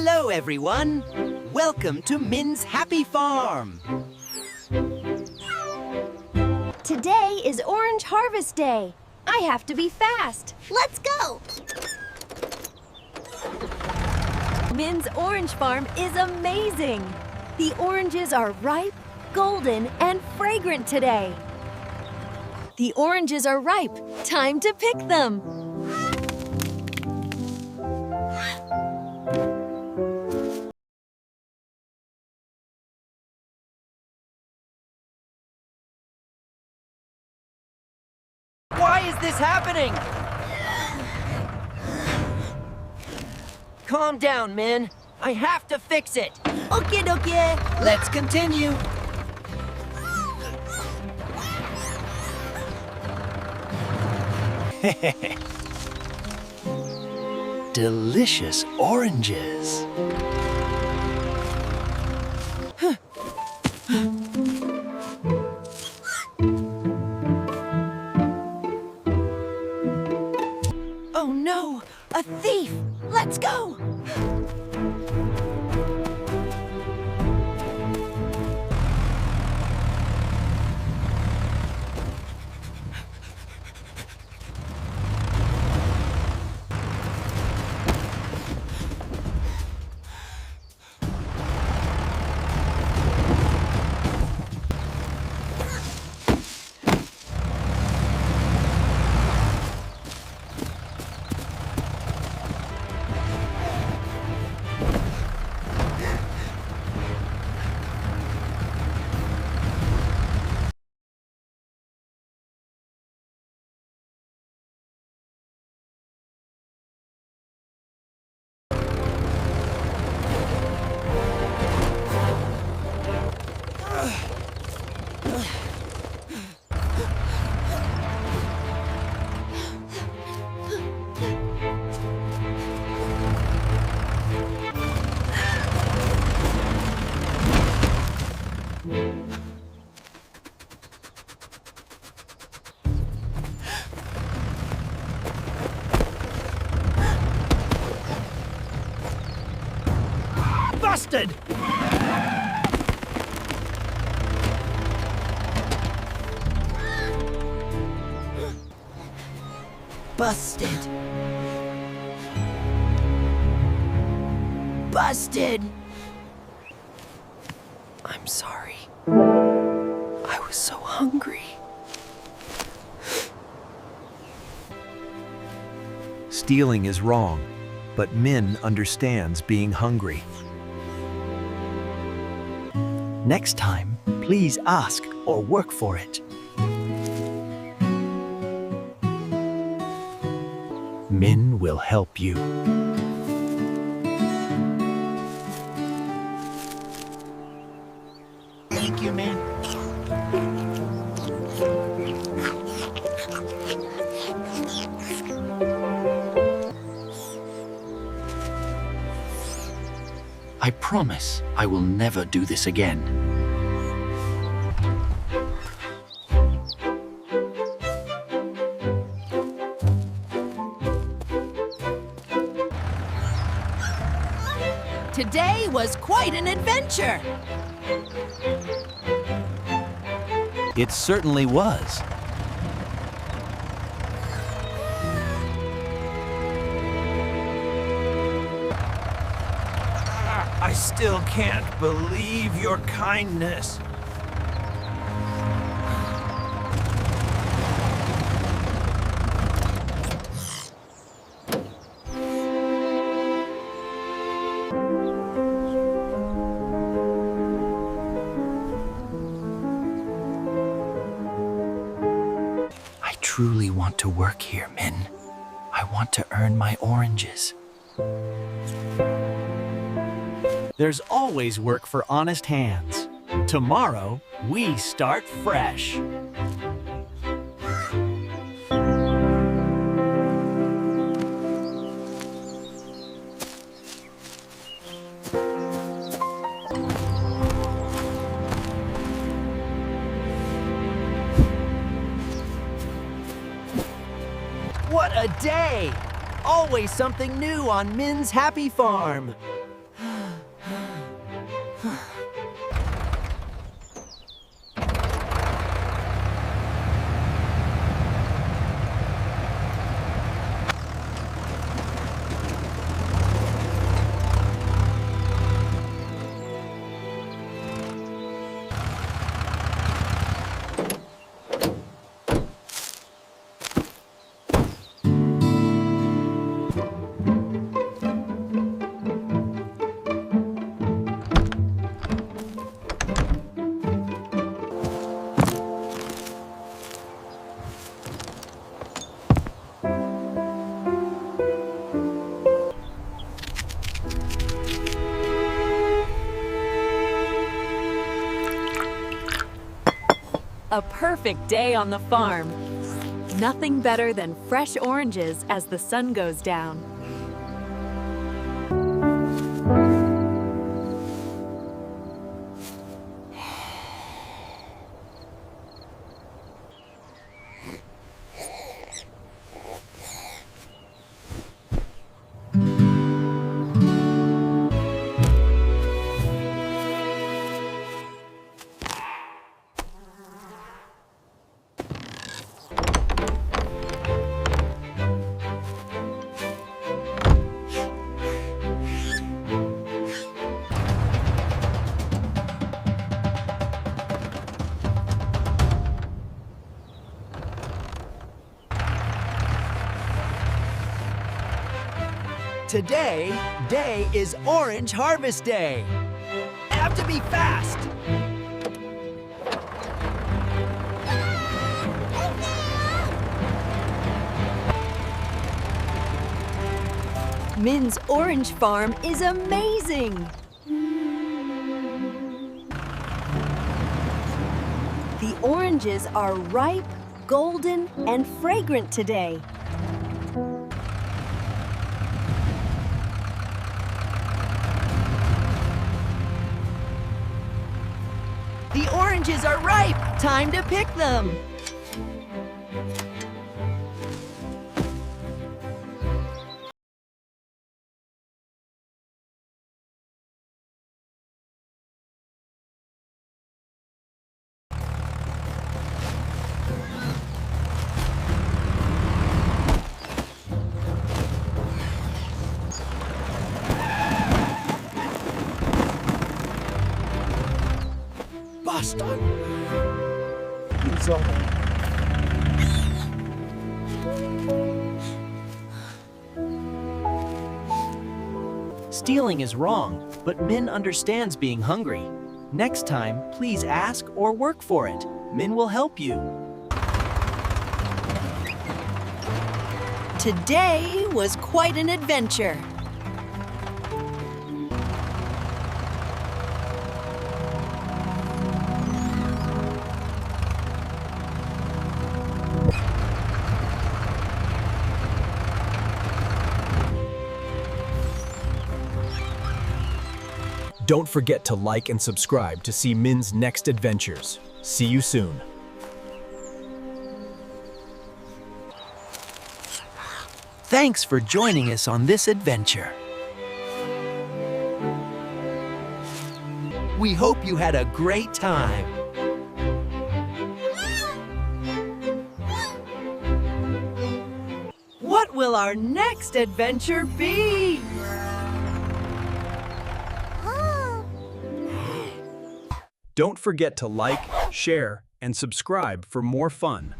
Hello, everyone. Welcome to Min's Happy Farm. Today is Orange Harvest Day. I have to be fast. Let's go! Min's Orange Farm is amazing. The oranges are ripe, golden, and fragrant today. The oranges are ripe. Time to pick them. Why is this happening? Calm down, Min. I have to fix it. Okay, okay. Let's continue. Delicious oranges. Oh no, a thief! Let's go! Busted! Busted. Busted! I'm sorry. I was so hungry. Stealing is wrong, but Min understands being hungry. Next time, please ask or work for it. Min will help you. Thank you, man. I promise I will never do this again. Today was quite an adventure. It certainly was. I still can't believe your kindness. I truly want to work here, Min. I want to earn my oranges. There's always work for honest hands. Tomorrow, we start fresh. What a day! Always something new on Min's Happy Farm. A perfect day on the farm. Nothing better than fresh oranges as the sun goes down. Today is Orange Harvest Day. Have to be fast. Min's orange farm is amazing. The oranges are ripe, golden, and fragrant today. The oranges are ripe. Time to pick them. Basta. Stealing is wrong, but Min understands being hungry. Next time, please ask or work for it. Min will help you. Today was quite an adventure. Don't forget to like and subscribe to see Min's next adventures. See you soon. Thanks for joining us on this adventure. We hope you had a great time. What will our next adventure be? Don't forget to like, share, and subscribe for more fun.